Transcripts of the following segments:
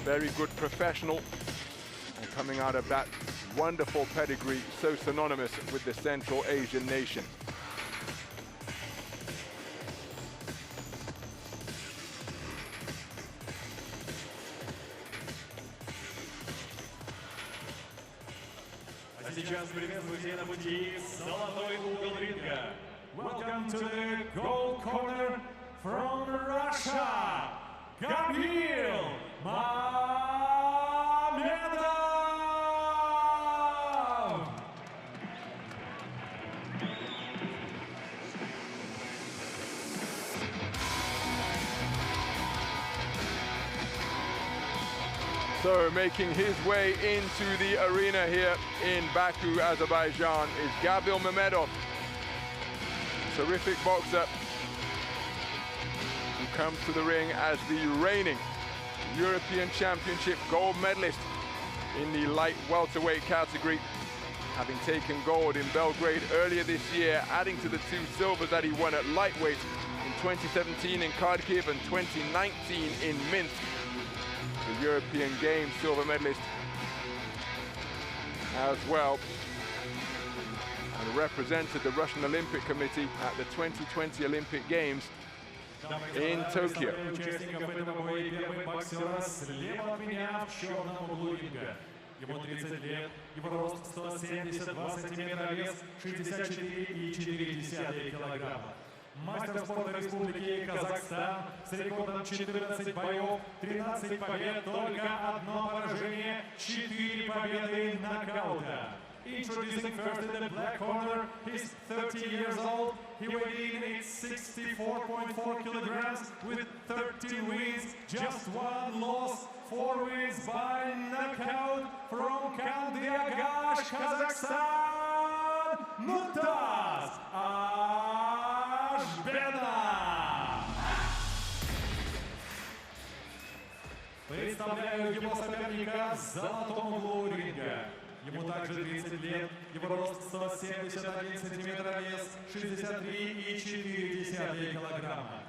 very good professional, and coming out of that wonderful pedigree, so synonymous with the Central Asian nation. Сейчас приветствуйте на пути золотой угол ринга. Welcome to the gold corner from Russia, Gabil MAMEDOV. So making his way into the arena here in Baku, Azerbaijan, is Gabil MAMEDOV. Terrific boxer who comes to the ring as the reigning European Championship gold medalist in the light welterweight category, having taken gold in Belgrade earlier this year, adding to the 2 silvers that he won at lightweight in 2017 in Kharkiv and 2019 in Minsk. The European Games silver medalist as well, and represented the Russian Olympic Committee at the 2020 Olympic Games in Tokyo. Ему 30 лет, его рост 172 сантиметра, вес 64,4 килограмма. Мастер спорта Республики Казахстан с рекордом 14 боев, 13 побед, только одно поражение, 4 победы нокаута. Introducing first in the black corner, he's 30 years old, he weighed in at 64.4 kilograms with 13 wins, just 1 loss, 4 wins by knockout from Kazakhstan, Kazakhstan, Nurtas AZHBENOV. Представляю его соперника в золотом углу ринга. Ему также 30 лет, его рост 171 сантиметра, вес 63,4 килограмма.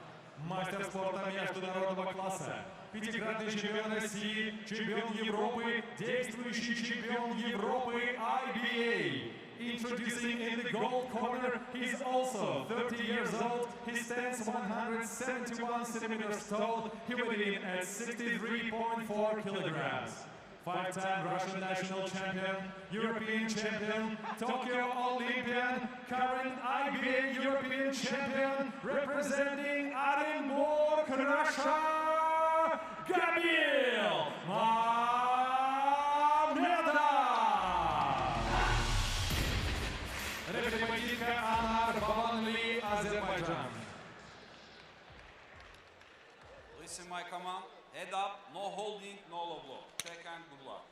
Мастер спорта международного класса, 5-кратный чемпион России, чемпион Европы, действующий чемпион Европы IBA. Introducing in the gold corner, he's also 30 years old, he stands 171 centimeters tall, he weighed in at 63.4 kilograms. 5-time Russian national champion, European champion, Tokyo Olympian, current IBA European champion, representing Orenburg, Russia, Gabil MAMEDOV. Referee поединка Azerbaijan. Listen, my command. Head up, no holding, no low blow. Check and good luck.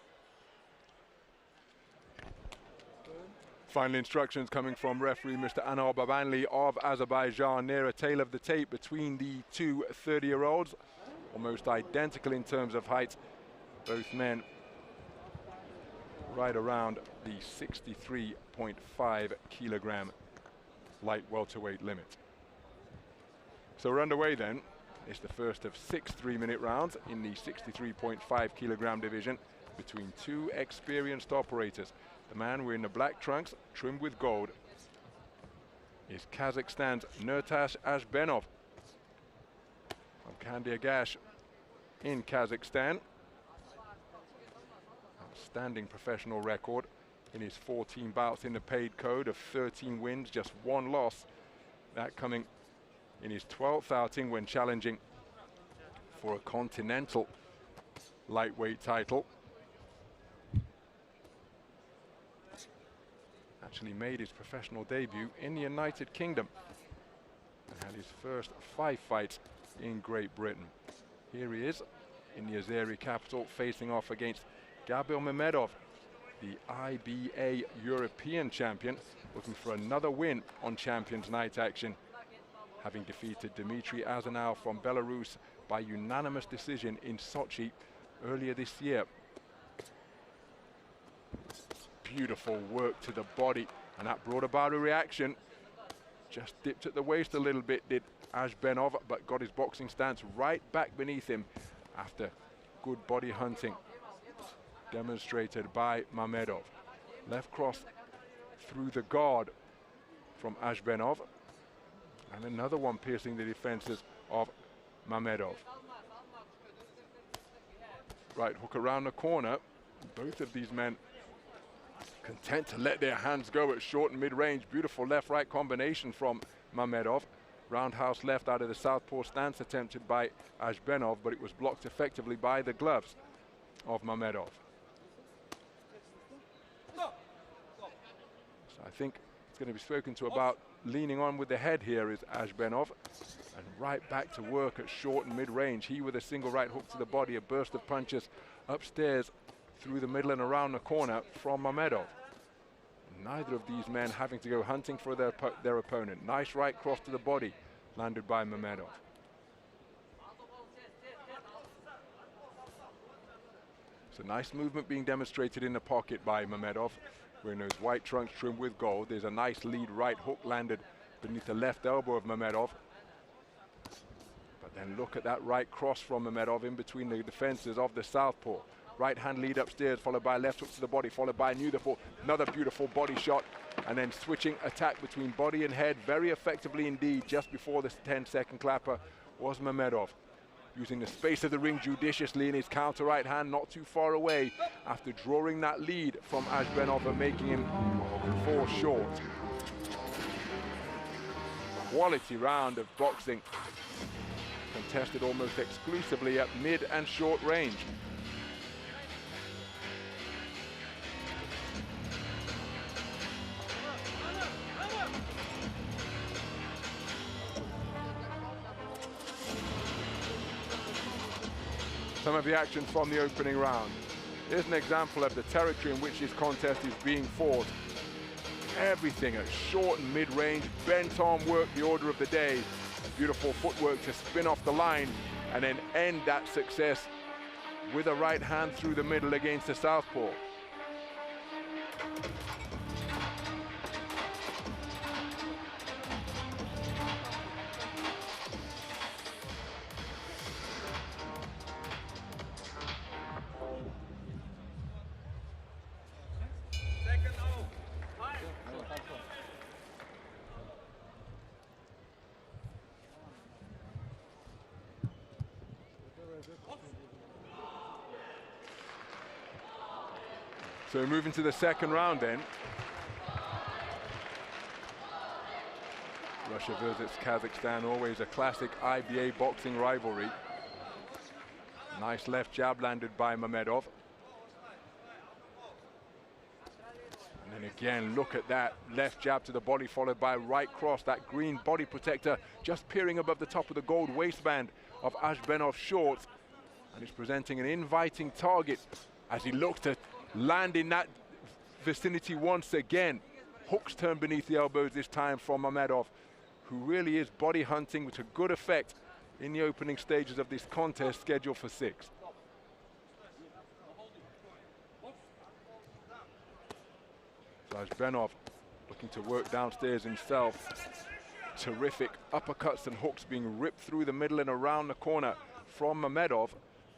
Final instructions coming from referee Mr. Anar Babanli of Azerbaijan, near a tail of the tape between the two 30-year-olds. Almost identical in terms of height. Both men right around the 63.5 kilogram light welterweight limit. So we're underway then. It's the first of 6 3-minute rounds in the 63.5 kilogram division between 2 experienced operators. The man wearing the black trunks trimmed with gold is Kazakhstan's Nurtas AZHBENOV from Kandiyagash in Kazakhstan. Outstanding professional record in his 14 bouts in the paid code of 13 wins, just 1 loss. That coming in his 12th outing when challenging for a continental lightweight title. Actually made his professional debut in the United Kingdom and had his first 5 fights in Great Britain. Here he is in the Azeri capital, facing off against Gabil MAMEDOV, the IBA European champion, looking for another win on Champions Night action, having defeated Dmitry Azanov from Belarus by unanimous decision in Sochi earlier this year. Beautiful work to the body, and that brought about a reaction. Just dipped at the waist a little bit, did AZHBENOV, but got his boxing stance right back beneath him after good body hunting demonstrated by Mamedov. Left cross through the guard from AZHBENOV, and another one piercing the defenses of Mamedov. Right hook around the corner. Both of these men content to let their hands go at short and mid-range. Beautiful left-right combination from Mamedov. Roundhouse left out of the southpaw stance attempted by AZHBENOV, but it was blocked effectively by the gloves of Mamedov. So I think it's going to be spoken to about leaning on with the head here is AZHBENOV, and right back to work at short and mid-range. He with a single right hook to the body, a burst of punches upstairs through the middle and around the corner from Mamedov. Neither of these men having to go hunting for their opponent. Nice right cross to the body landed by Mamedov. So nice movement being demonstrated in the pocket by Mamedov, wearing those white trunks trimmed with gold. There's a nice lead right hook landed beneath the left elbow of Mamedov. But then look at that right cross from Mamedov in between the defenses of the southpaw. Right hand lead upstairs, followed by left hook to the body, followed by another beautiful body shot, and then switching attack between body and head very effectively indeed. Just before this 10-second clapper was Mamedov, using the space of the ring judiciously in his counter right hand, not too far away after drawing that lead from AZHBENOV and making him fall short. Quality round of boxing, contested almost exclusively at mid and short range. Some of the action from the opening round. Here's an example of the territory in which this contest is being fought. Everything at short and mid-range. Bent arm work, the order of the day. Beautiful footwork to spin off the line and then end that success with a right hand through the middle against the southpaw. So moving to the second round then. Russia versus Kazakhstan, always a classic IBA boxing rivalry. Nice left jab landed by Mamedov. And then again, look at that left jab to the body followed by a right cross, that green body protector just peering above the top of the gold waistband of AZHBENOV's shorts. And he's presenting an inviting target as he looks to land in that vicinity once again. Hooks turn beneath the elbows this time from Mamedov, who really is body hunting with a good effect in the opening stages of this contest scheduled for 6. So AZHBENOV looking to work downstairs himself. Terrific uppercuts and hooks being ripped through the middle and around the corner from Mamedov,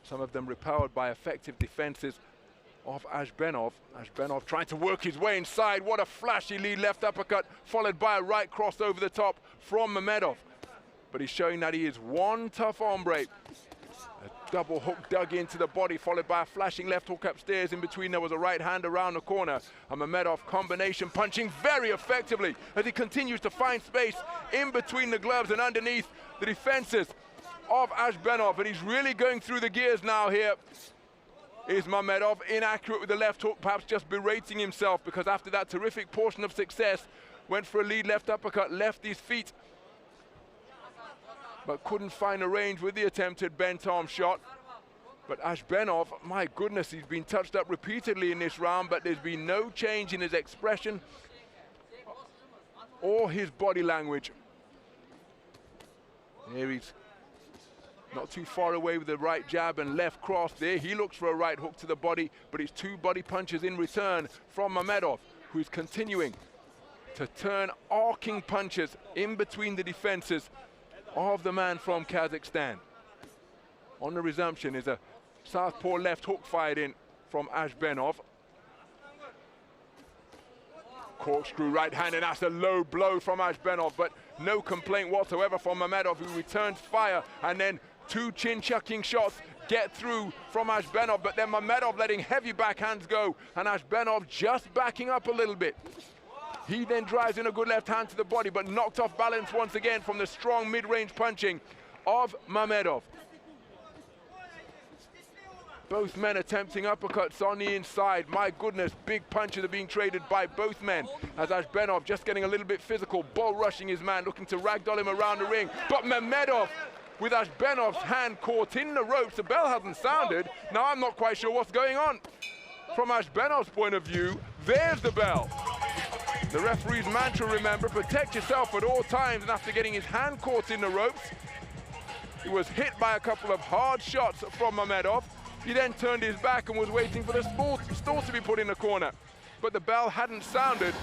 some of them repelled by effective defenses of AZHBENOV. AZHBENOV trying to work his way inside. What a flashy lead left uppercut, followed by a right cross over the top from Mamedov. But he's showing that he is one tough hombre. A double hook dug into the body, followed by a flashing left hook upstairs. In between, there was a right hand around the corner. A Mamedov combination punching very effectively as he continues to find space in between the gloves and underneath the defenses of AZHBENOV. And he's really going through the gears now here. Is Mamedov inaccurate with the left hook, perhaps just berating himself, because after that terrific portion of success, went for a lead left uppercut, left his feet, but couldn't find a range with the attempted bent arm shot. But AZHBENOV, my goodness, he's been touched up repeatedly in this round, but there's been no change in his expression or his body language. Here he's not too far away with the right jab and left cross there. He looks for a right hook to the body, but it's 2 body punches in return from Mamedov, who's continuing to turn arcing punches in between the defenses of the man from Kazakhstan. On the resumption is a Southpaw left hook fired in from AZHBENOV. Corkscrew right hand, and that's a low blow from AZHBENOV, but no complaint whatsoever from Mamedov, who returns fire, and then two chin-chucking shots get through from AZHBENOV, but then Mamedov letting heavy backhands go, and AZHBENOV just backing up a little bit. He then drives in a good left hand to the body, but knocked off balance once again from the strong mid-range punching of Mamedov. Both men attempting uppercuts on the inside. My goodness, big punches are being traded by both men, as AZHBENOV just getting a little bit physical, bull rushing his man, looking to ragdoll him around the ring. But Mamedov, with AZHBENOV's hand caught in the ropes, the bell hasn't sounded. Now I'm not quite sure what's going on. From AZHBENOV's point of view, there's the bell. The referee's mantra, remember, protect yourself at all times, and after getting his hand caught in the ropes, he was hit by a couple of hard shots from Mamedov. He then turned his back and was waiting for the stool to be put in the corner. But the bell hadn't sounded.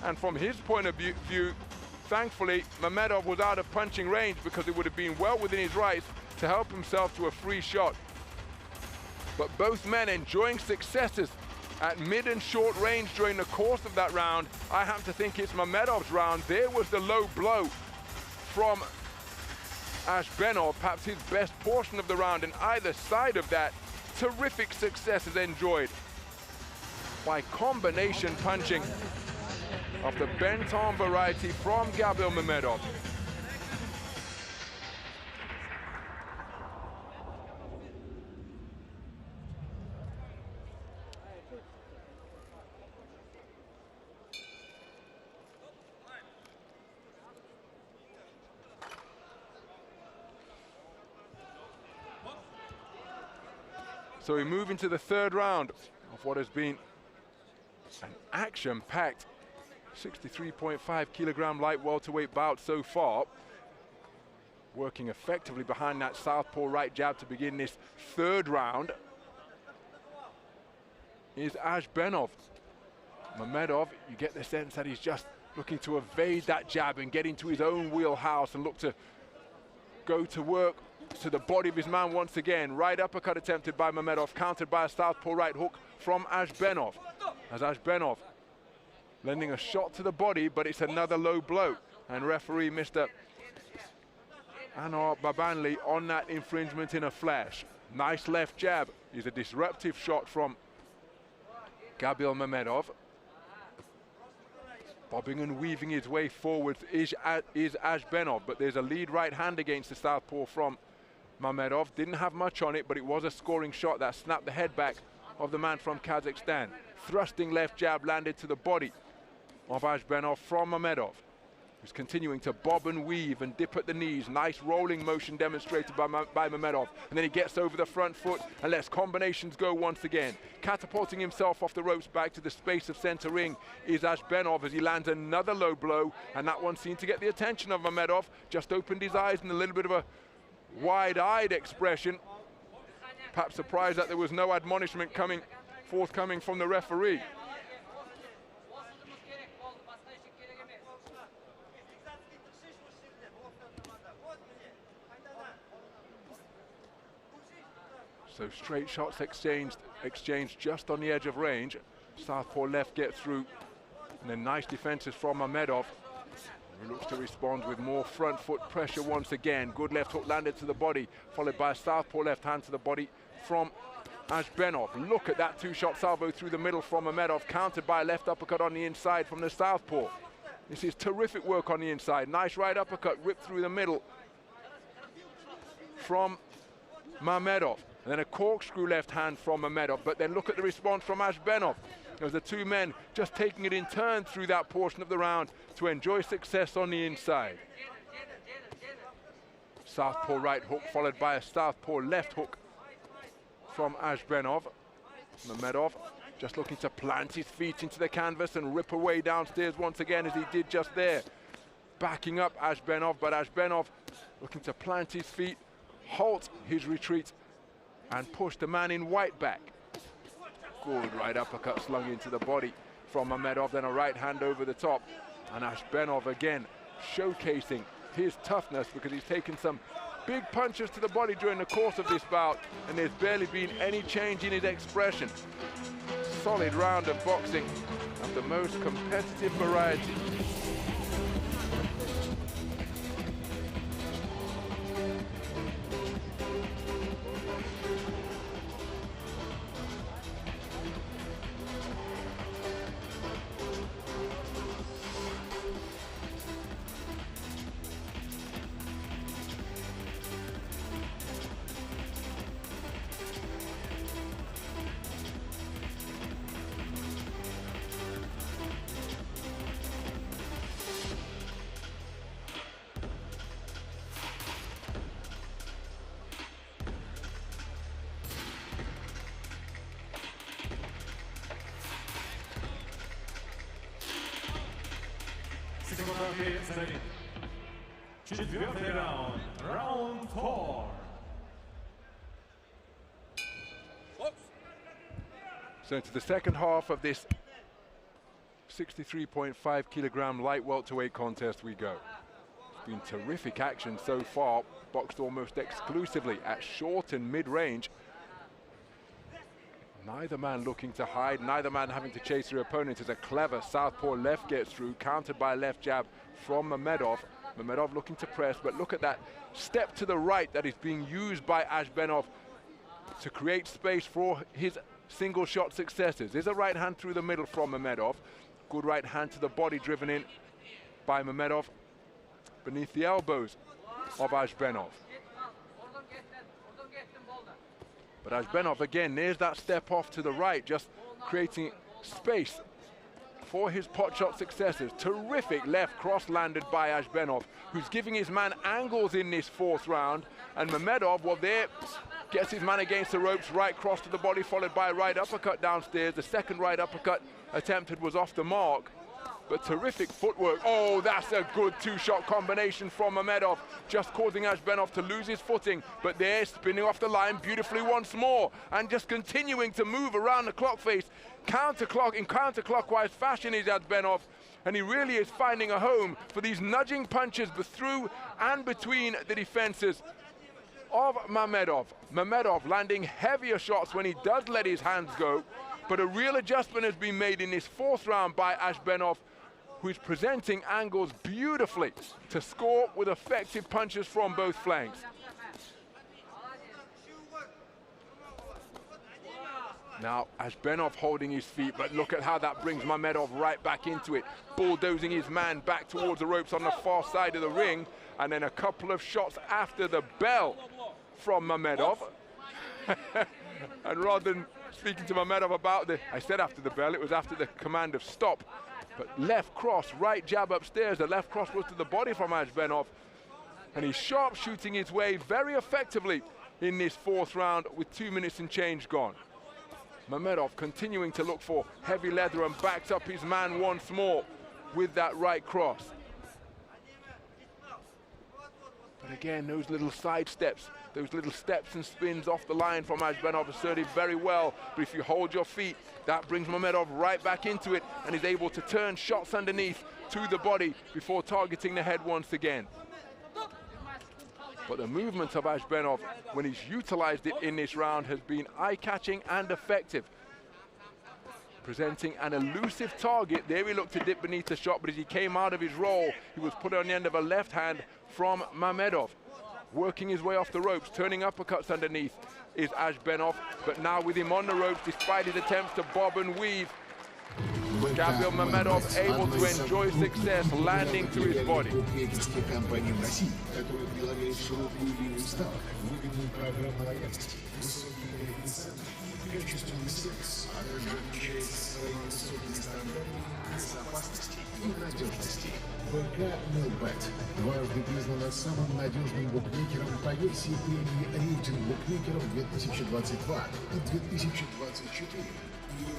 And from his point of view, thankfully, Mamedov was out of punching range, because it would have been well within his rights to help himself to a free shot. But both men enjoying successes at mid and short range during the course of that round. I happen to think it's Mamedov's round. There was the low blow from AZHBENOV, perhaps his best portion of the round, and either side of that, terrific success is enjoyed by combination punching of the bent-arm variety from Gabil MAMEDOV. So we move into the third round of what has been an action-packed 63.5 kilogram light welterweight bout so far. Working effectively behind that southpaw right jab to begin this third round is AZHBENOV. Mamedov, you get the sense that he's just looking to evade that jab and get into his own wheelhouse and look to go to work to the body of his man once again. Right uppercut attempted by Mamedov, countered by a southpaw right hook from AZHBENOV. As AZHBENOV lending a shot to the body, but it's another low blow. And referee Mr. Anwar Babanli on that infringement in a flash. Nice left jab is a disruptive shot from Gabil MAMEDOV. Bobbing and weaving his way forward is AZHBENOV, but there's a lead right hand against the southpaw from Mamedov. Didn't have much on it, but it was a scoring shot that snapped the head back of the man from Kazakhstan. Thrusting left jab landed to the body of AZHBENOV from Mamedov, who's continuing to bob and weave and dip at the knees. Nice rolling motion demonstrated by Mamedov. And then he gets over the front foot and lets combinations go once again. Catapulting himself off the ropes back to the space of center ring is AZHBENOV as he lands another low blow. And that one seemed to get the attention of Mamedov. Just opened his eyes in a little bit of a wide-eyed expression. Perhaps surprised that there was no admonishment forthcoming from the referee. So straight shots exchanged just on the edge of range. Southpaw left gets through, and then nice defenses from Mamedov, who looks to respond with more front foot pressure once again. Good left hook landed to the body, followed by a southpaw left hand to the body from AZHBENOV. Look at that two-shot salvo through the middle from Mamedov, countered by a left uppercut on the inside from the southpaw. This is terrific work on the inside. Nice right uppercut ripped through the middle from Mamedov. And then a corkscrew left hand from Mamedov, but then look at the response from AZHBENOV. There was the two men just taking it in turn through that portion of the round to enjoy success on the inside. Southpaw right hook followed by a southpaw left hook from AZHBENOV. Mamedov just looking to plant his feet into the canvas and rip away downstairs once again, as he did just there. Backing up AZHBENOV, but AZHBENOV looking to plant his feet, halt his retreat, and push the man in white back. Good right uppercut slung into the body from Mamedov, then a right hand over the top. And AZHBENOV again showcasing his toughness, because he's taken some big punches to the body during the course of this bout, and there's barely been any change in his expression. Solid round of boxing of the most competitive variety. Четвертый раунд. Раунд 4. So into the second half of this 63.5 kilogram light welterweight contest we go. It's been terrific action so far, boxed almost exclusively at short and mid-range. Neither man looking to hide, neither man having to chase their opponent as a clever southpaw left gets through, countered by a left jab from Mamedov. Mamedov looking to press, but look at that step to the right that is being used by AZHBENOV to create space for his single shot successes. There's a right hand through the middle from Mamedov. Good right hand to the body driven in by Mamedov beneath the elbows of AZHBENOV. But AZHBENOV again, there's that step off to the right, just creating space for his pot shot successes. Terrific left cross landed by AZHBENOV, who's giving his man angles in this fourth round. And Mamedov, well, there gets his man against the ropes, right cross to the body, followed by a right uppercut downstairs. The second right uppercut attempted was off the mark, but terrific footwork. Oh, that's a good two-shot combination from Mamedov, just causing AZHBENOV to lose his footing, but there, spinning off the line beautifully once more, and just continuing to move around the clock face, in counterclockwise fashion is AZHBENOV, and he really is finding a home for these nudging punches through and between the defenses of Mamedov. Mamedov landing heavier shots when he does let his hands go, but a real adjustment has been made in this fourth round by AZHBENOV, who is presenting angles beautifully to score with effective punches from both flanks. Now AZHBENOV holding his feet, but look at how that brings Mamedov right back into it, bulldozing his man back towards the ropes on the far side of the ring, and then a couple of shots after the bell from Mamedov. And rather than speaking to Mamedov about I said after the bell, it was after the command of stop. But left cross, right jab upstairs, the left cross was to the body from AZHBENOV, and he's sharpshooting his way very effectively in this fourth round with 2 minutes and change gone. Mamedov continuing to look for heavy leather and backs up his man once more with that right cross. But again, those little side steps, those little steps and spins off the line from AZHBENOV asserted very well. But if you hold your feet, that brings Mamedov right back into it and is able to turn shots underneath to the body before targeting the head once again. But the movement of AZHBENOV, when he's utilized it in this round, has been eye-catching and effective. Presenting an elusive target. There he looked to dip beneath the shot, but as he came out of his roll, he was put on the end of a left hand from Mamedov. Working his way off the ropes, turning uppercuts underneath is AZHBENOV, but now with him on the ropes, despite his attempts to bob and weave, Gabil MAMEDOV able to enjoy success, landing to his body. Дважды признана самым надежным букмекером по версии премии рейтинг букмекеров 2022 и 2024.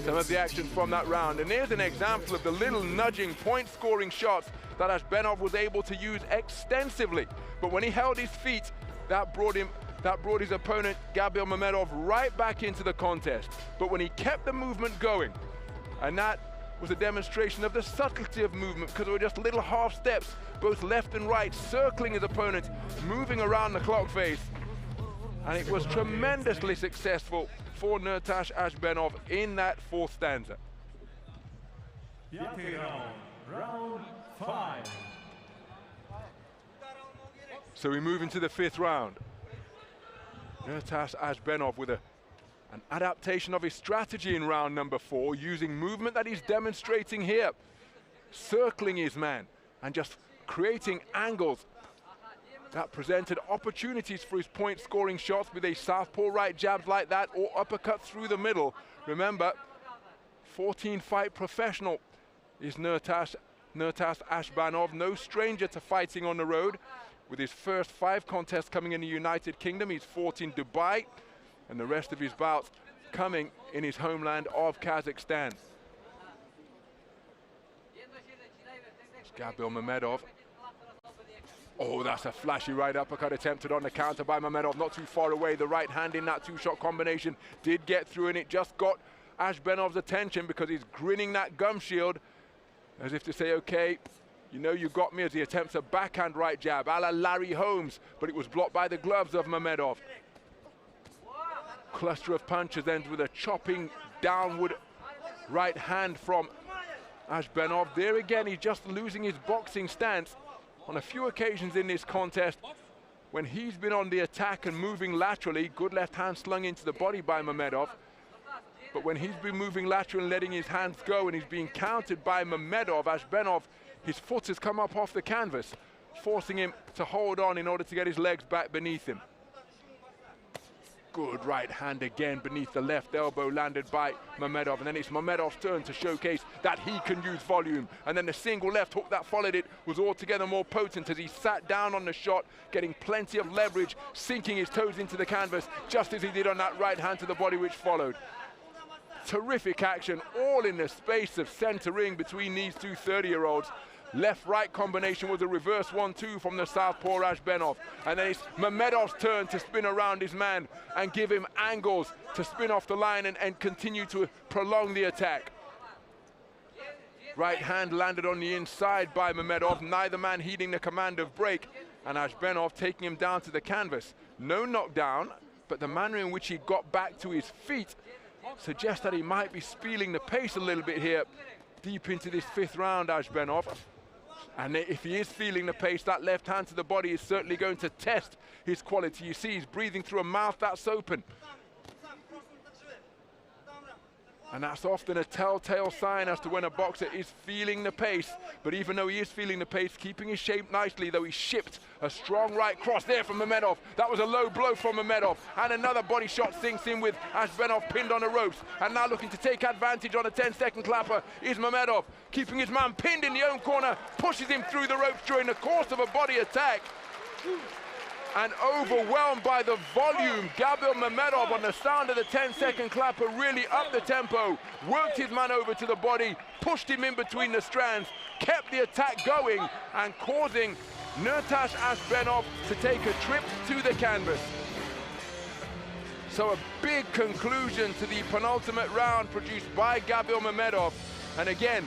Some of the action from that round, and here's an example of the little nudging point-scoring shots that AZHBENOV was able to use extensively. But when he held his feet, that brought his opponent Gabil MAMEDOV right back into the contest. But when he kept the movement going, and that was a demonstration of the subtlety of movement, because there were just little half steps, both left and right, circling his opponent, moving around the clock face. And it was tremendously successful for Nurtas AZHBENOV in that fourth stanza. Round 5. So we move into the fifth round. Nurtas AZHBENOV with an adaptation of his strategy in round number 4, using movement that he's demonstrating here, circling his man and just creating angles that presented opportunities for his point-scoring shots with a southpaw right jabs like that, or uppercuts through the middle. Remember, 14-fight professional is Nurtas AZHBENOV, no stranger to fighting on the road. With his first 5 contests coming in the United Kingdom, he's fought in Dubai, and the rest of his bouts coming in his homeland of Kazakhstan. Gabil MAMEDOV. Oh, that's a flashy right uppercut attempted on the counter by MAMEDOV, not too far away. The right hand in that 2-shot combination did get through, and it just got AZHBENOV's attention because he's grinning that gum shield as if to say, okay, you know you got me, as he attempts a backhand right jab a la Larry Holmes, but it was blocked by the gloves of MAMEDOV. Cluster of punches ends with a chopping downward right hand from AZHBENOV. There again, he's just losing his boxing stance. On a few occasions in this contest, when he's been on the attack and moving laterally, good left hand slung into the body by MAMEDOV, but when he's been moving lateral and letting his hands go and he's being countered by MAMEDOV, AZHBENOV, his foot has come up off the canvas, forcing him to hold on in order to get his legs back beneath him. Good right hand again beneath the left elbow landed by MAMEDOV, and then it's MAMEDOV's turn to showcase that he can use volume. And then the single left hook that followed it was altogether more potent as he sat down on the shot, getting plenty of leverage, sinking his toes into the canvas, just as he did on that right hand to the body which followed. Terrific action, all in the space of center ring between these two 30-year-olds. Left-right combination was a reverse 1-2 from the southpaw AZHBENOV. And then it's MAMEDOV's turn to spin around his man and give him angles to spin off the line and continue to prolong the attack. Right hand landed on the inside by MAMEDOV, neither man heeding the command of break, and AZHBENOV taking him down to the canvas. No knockdown, but the manner in which he got back to his feet suggests that he might be feeling the pace a little bit here deep into this fifth round, AZHBENOV. And if he is feeling the pace, that left hand to the body is certainly going to test his quality. You see he's breathing through a mouth that's open. And that's often a telltale sign as to when a boxer is feeling the pace. But even though he is feeling the pace, keeping his shape nicely, though he shipped a strong right cross there from MAMEDOV. That was a low blow from MAMEDOV. And another body shot sinks in with AZHBENOV pinned on the ropes. And now looking to take advantage on a 10-second clapper is MAMEDOV. Keeping his man pinned in the own corner, pushes him through the ropes during the course of a body attack. And overwhelmed by the volume, Gabil MAMEDOV, on the sound of the 10-second clapper, really upped the tempo, worked his man over to the body, pushed him in between the strands, kept the attack going, and causing Nurtas AZHBENOV to take a trip to the canvas. So a big conclusion to the penultimate round produced by Gabil MAMEDOV. And again,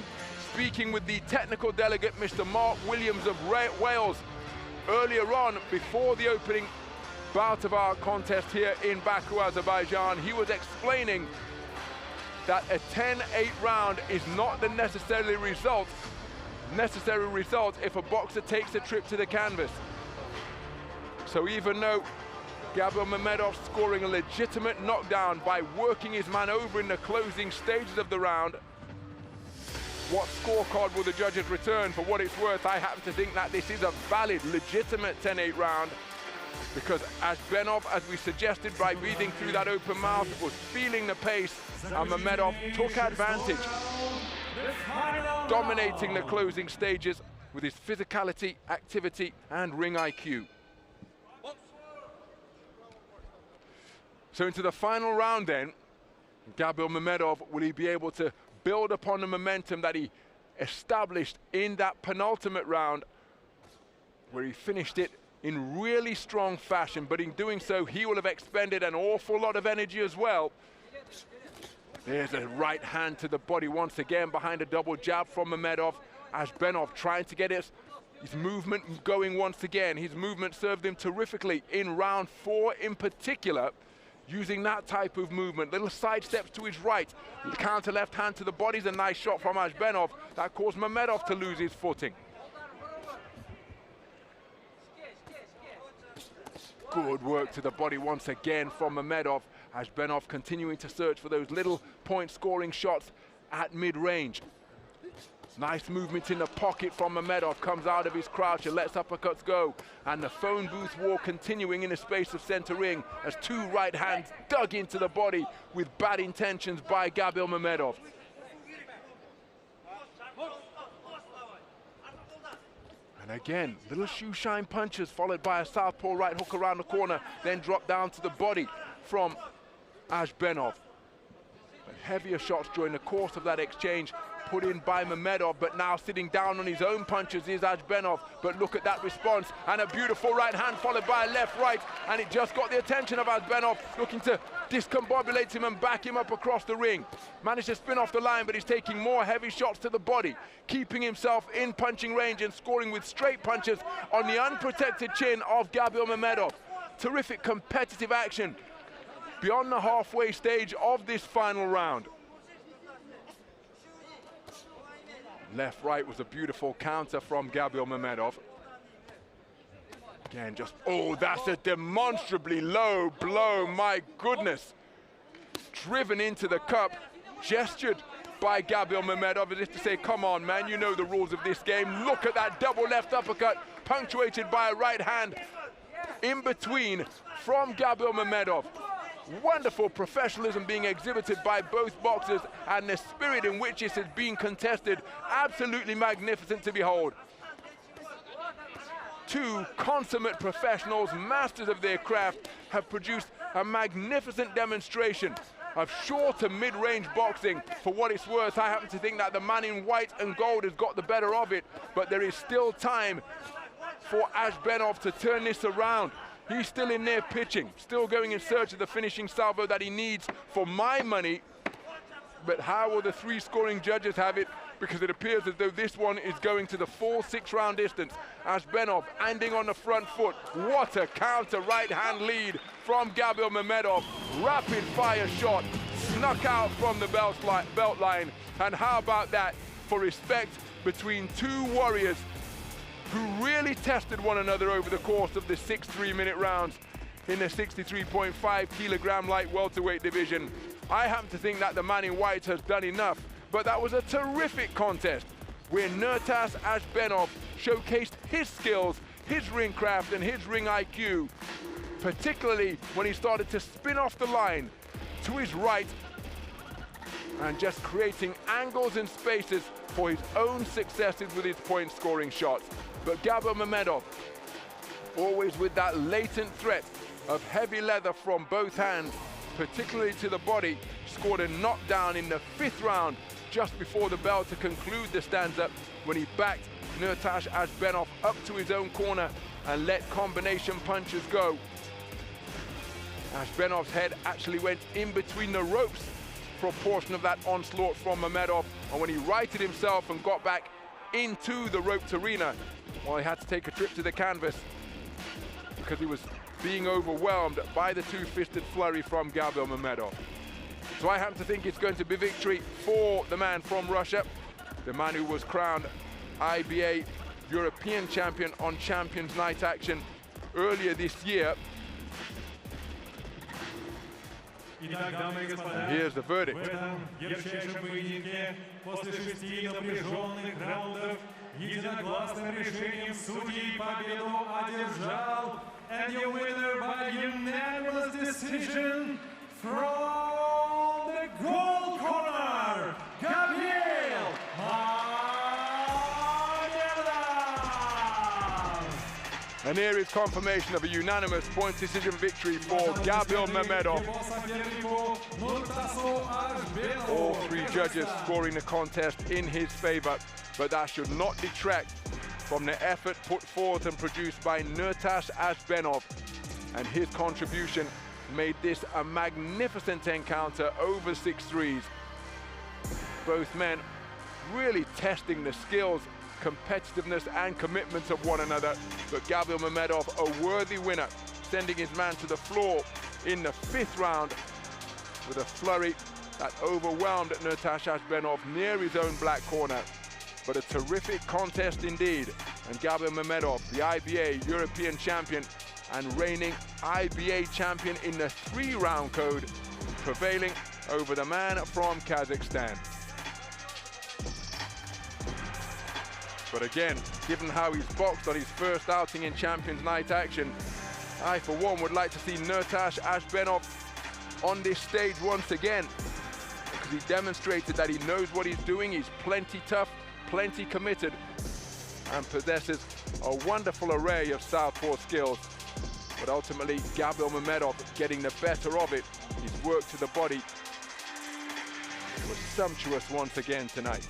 speaking with the technical delegate, Mr. Mark Williams of Wales, earlier on, before the opening bout of our contest here in Baku, Azerbaijan, he was explaining that a 10-8 round is not the necessary result if a boxer takes a trip to the canvas. So even though Gabil MAMEDOV scoring a legitimate knockdown by working his man over in the closing stages of the round, what scorecard will the judges return? For what it's worth, I happen to think that this is a valid, legitimate 10-8 round, because AZHBENOV, as we suggested by breathing through that open mouth, was feeling the pace, and MAMEDOV took advantage, dominating the closing stages with his physicality, activity, and ring IQ. So into the final round then, Gabil MAMEDOV, will he be able to build upon the momentum that he established in that penultimate round, where he finished it in really strong fashion, but in doing so he will have expended an awful lot of energy as well. There's a right hand to the body once again behind a double jab from Mamedov. AZHBENOV trying to get his movement going once again. His movement served him terrifically in round 4 in particular, using that type of movement. Little side steps to his right. Counter left hand to the body is a nice shot from AZHBENOV. That caused Mamedov to lose his footing. Good work to the body once again from Mamedov. AZHBENOV continuing to search for those little point scoring shots at mid-range. Nice movement in the pocket from Mamedov, comes out of his crouch and lets uppercuts go. And the phone booth war continuing in the space of center ring as 2 right hands dug into the body with bad intentions by Gabil MAMEDOV. And again, little shoe shine punches followed by a southpaw right hook around the corner, then drop down to the body from AZHBENOV. But heavier shots during the course of that exchange put in by Mamedov, but now sitting down on his own punches is AZHBENOV. But look at that response, and a beautiful right hand followed by a left right, and it just got the attention of AZHBENOV, looking to discombobulate him and back him up across the ring. Managed to spin off the line, but he's taking more heavy shots to the body, keeping himself in punching range and scoring with straight punches on the unprotected chin of Gabil MAMEDOV. Terrific competitive action beyond the halfway stage of this final round. Left-right was a beautiful counter from Gabil MAMEDOV. Again, just, oh, that's a demonstrably low blow, my goodness. Driven into the cup, gestured by Gabil MAMEDOV as if to say, come on, man, you know the rules of this game. Look at that double left uppercut, punctuated by a right hand in between from Gabil MAMEDOV. Wonderful professionalism being exhibited by both boxers, and the spirit in which this has been contested, absolutely magnificent to behold. 2 consummate professionals, masters of their craft, have produced a magnificent demonstration of short to mid-range boxing. For what it's worth, I happen to think that the man in white and gold has got the better of it, but there is still time for AZHBENOV to turn this around. He's still in there pitching, still going in search of the finishing salvo that he needs for my money. But how will the 3 scoring judges have it? Because it appears as though this one is going to the full 6-round distance. AZHBENOV ending on the front foot. What a counter right hand lead from Gabil MAMEDOV. Rapid fire shot, snuck out from the belt line. And how about that for respect between 2 warriors who really tested one another over the course of the 6 3-minute rounds in the 63.5 kilogram light welterweight division. I happen to think that the man in white has done enough, but that was a terrific contest where Nurtas AZHBENOV showcased his skills, his ring craft and his ring IQ, particularly when he started to spin off the line to his right and just creating angles and spaces for his own successes with his point scoring shots. But Gabil MAMEDOV, always with that latent threat of heavy leather from both hands, particularly to the body, scored a knockdown in the 5th round just before the bell to conclude the stanza, when he backed Nurtas AZHBENOV up to his own corner and let combination punches go. AZHBENOV's head actually went in between the ropes for a portion of that onslaught from MAMEDOV, and when he righted himself and got back into the roped arena, well, he had to take a trip to the canvas because he was being overwhelmed by the 2-fisted flurry from Gabil MAMEDOV. So I happen to think it's going to be victory for the man from Russia, the man who was crowned IBA European champion on Champions Night action earlier this year. And here's the verdict. Единогласным решением судей победу одержал, and your winner by unanimous decision from the gold corner, Gabil MAMEDOV. And here is confirmation of a unanimous point decision victory for Gabil MAMEDOV. All 3 judges scoring the contest in his favor, but that should not detract from the effort put forth and produced by Nurtas AZHBENOV and his contribution made this a magnificent encounter over 6 threes. Both men really testing the skills, competitiveness and commitment of one another, but Gabil MAMEDOV a worthy winner, sending his man to the floor in the 5th round with a flurry that overwhelmed Nurtas AZHBENOV near his own black corner. But a terrific contest indeed, and Gabil MAMEDOV, the IBA European champion and reigning IBA champion in the 3-round code, prevailing over the man from Kazakhstan. But again, given how he's boxed on his first outing in Champions Night action, I for one would like to see Nurtas AZHBENOV on this stage once again, because he demonstrated that he knows what he's doing. He's plenty tough, plenty committed, and possesses a wonderful array of southpaw skills. But ultimately, Gabil MAMEDOV getting the better of it. His work to the body was sumptuous once again tonight.